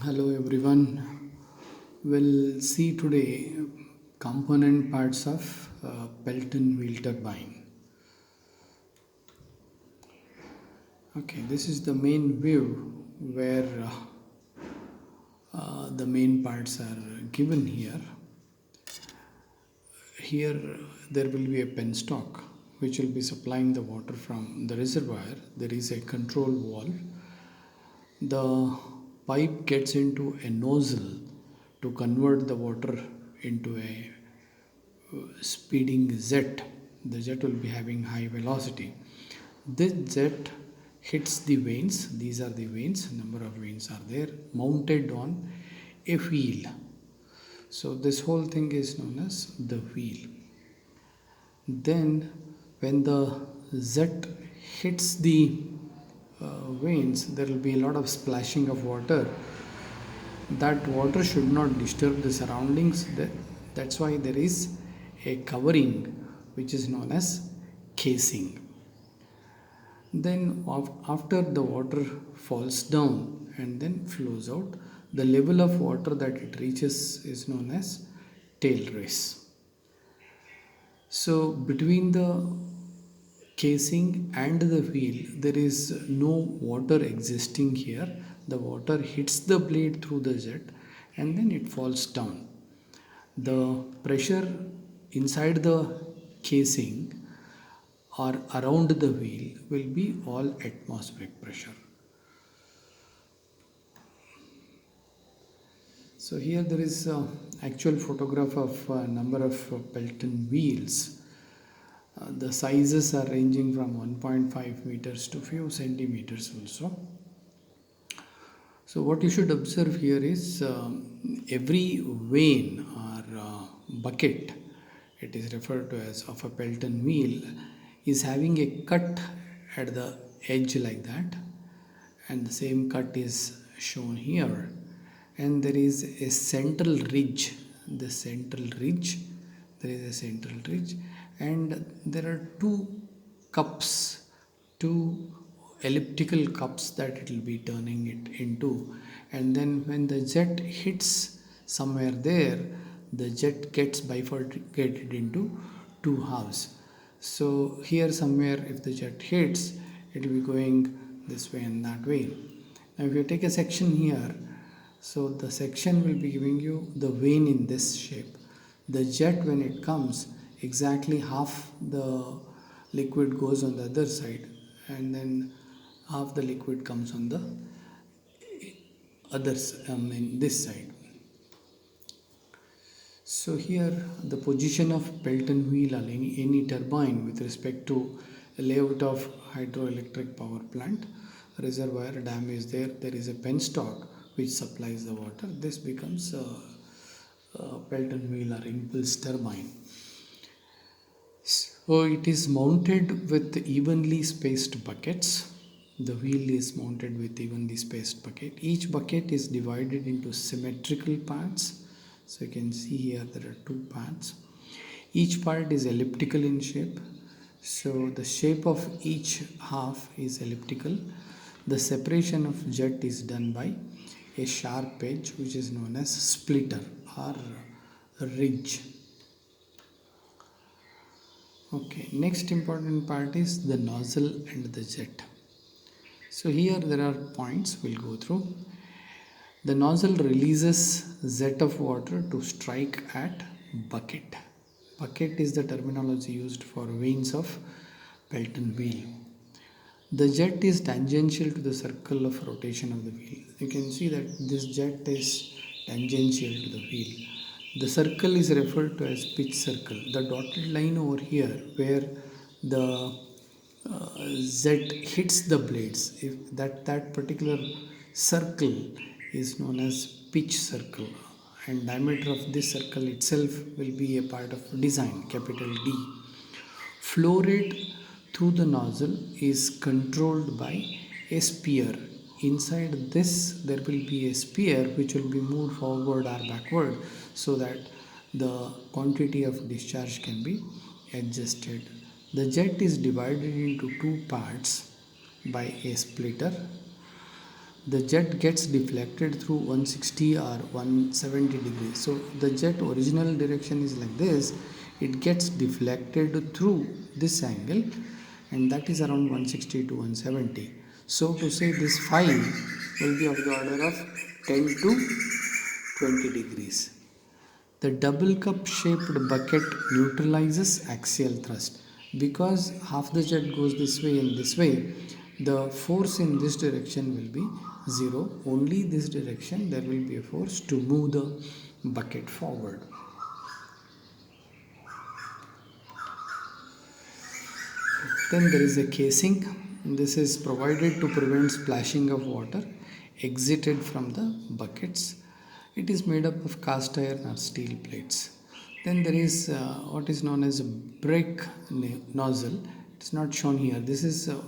Hello everyone. We'll see today component parts of Pelton wheel turbine. Okay, this is the main view where the main parts are given here. Here there will be a penstock which will be supplying the water from the reservoir. There is a control valve. The pipe gets into a nozzle to convert the water into a speeding jet. The jet will be having high velocity. This jet hits the vanes. These are the vanes. Number of vanes are there, mounted on a wheel. So this whole thing is known as the wheel. Then when the jet hits the veins, there will be a lot of splashing of water. That water should not disturb the surroundings. That's why there is a covering which is known as casing. Then after the water falls down and then flows out, the level of water that it reaches is known as tail race. So between the casing and the wheel there is no water existing here. The water hits the blade through the jet and then it falls down. The pressure inside the casing or around the wheel will be all atmospheric pressure. So here there is actual photograph of a number of Pelton wheels. The sizes are ranging from 1.5 meters to few centimeters also. So what you should observe here is every vane or bucket, it is referred to as of a Pelton wheel, is having a cut at the edge like that, and the same cut is shown here. And there is a central ridge. There is a central ridge, and there are two elliptical cups that it will be turning it into. And then when the jet hits somewhere there, the jet gets bifurcated into two halves. So here somewhere if the jet hits, it will be going this way and that way. Now if you take a section here, so the section will be giving you the vane in this shape. The jet, when it comes, exactly half the liquid goes on the other side and then half the liquid comes on the in this side. So here the position of Pelton wheel or any turbine with respect to a layout of hydroelectric power plant, reservoir dam is there. There is a penstock which supplies the water. This becomes a Pelton wheel or impulse turbine. So it is mounted with evenly spaced buckets. The wheel is mounted with evenly spaced bucket. Each bucket is divided into symmetrical parts. So you can see here there are two parts. Each part is elliptical in shape. So the shape of each half is elliptical. The separation of jet is done by a sharp edge which is known as splitter or ridge. Okay, next important part is the nozzle and the jet. So here there are points we'll go through. The nozzle releases jet of water to strike at bucket. Bucket is the terminology used for vanes of Pelton wheel. The jet is tangential to the circle of rotation of the wheel. You can see that this jet is tangential to the wheel. The circle is referred to as pitch circle. The dotted line over here where the Z hits the blades, if that particular circle is known as pitch circle, and diameter of this circle itself will be a part of design, capital D. Flow rate through the nozzle is controlled by a sphere. Inside this there will be a sphere which will be moved forward or backward so that the quantity of discharge can be adjusted. The jet is divided into two parts by a splitter. the jet gets deflected through 160 or 170 degrees. So the jet original direction is like this, it gets deflected through this angle, and that is around 160 to 170. So to say this phi will be of the order of 10 to 20 degrees. The double cup shaped bucket neutralizes axial thrust. Because half the jet goes this way and this way, the force in this direction will be zero. Only this direction there will be a force to move the bucket forward. Then there is a casing. This is provided to prevent splashing of water exited from the buckets. It is made up of cast iron or steel plates. Then there is what is known as a brake nozzle. It's not shown here. This is a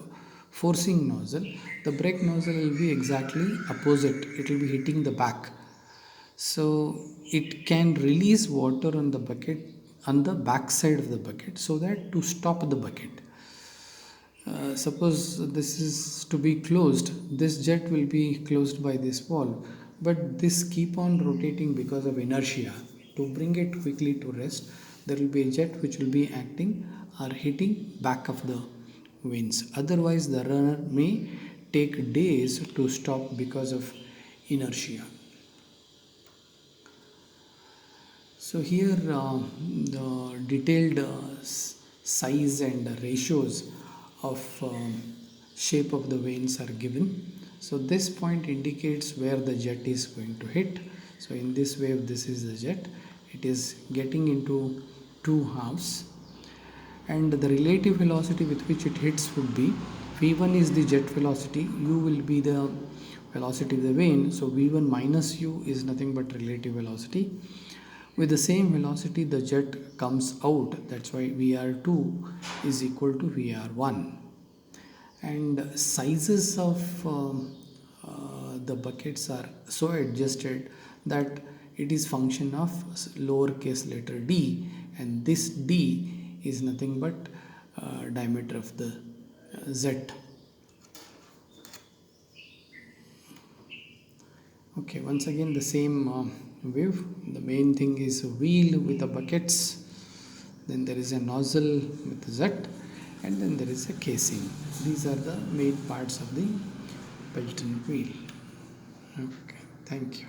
forcing nozzle. The brake nozzle will be exactly opposite. It will be hitting the back. So it can release water on the bucket, on the back side of the bucket, so that to stop the bucket. Suppose this is to be closed, this jet will be closed by this valve, but this keep on rotating because of inertia. To bring it quickly to rest, there will be a jet which will be acting or hitting back of the vanes. Otherwise the runner may take days to stop because of inertia. So here the detailed size and ratios of shape of the vanes are given. So this point indicates where the jet is going to hit. So in this wave, this is the jet. It is getting into two halves, and the relative velocity with which it hits would be v1 is the jet velocity, u will be the velocity of the vane. So v1 minus u is nothing but relative velocity. With the same velocity the jet comes out, that's why VR2 is equal to VR1. And sizes of the buckets are so adjusted that it is function of lowercase letter d, and this d is nothing but diameter of the z. Okay, once again the same wave. The main thing is a wheel with the buckets, then there is a nozzle with the Z, and then there is a casing. These are the main parts of the Pelton wheel. Okay, thank you.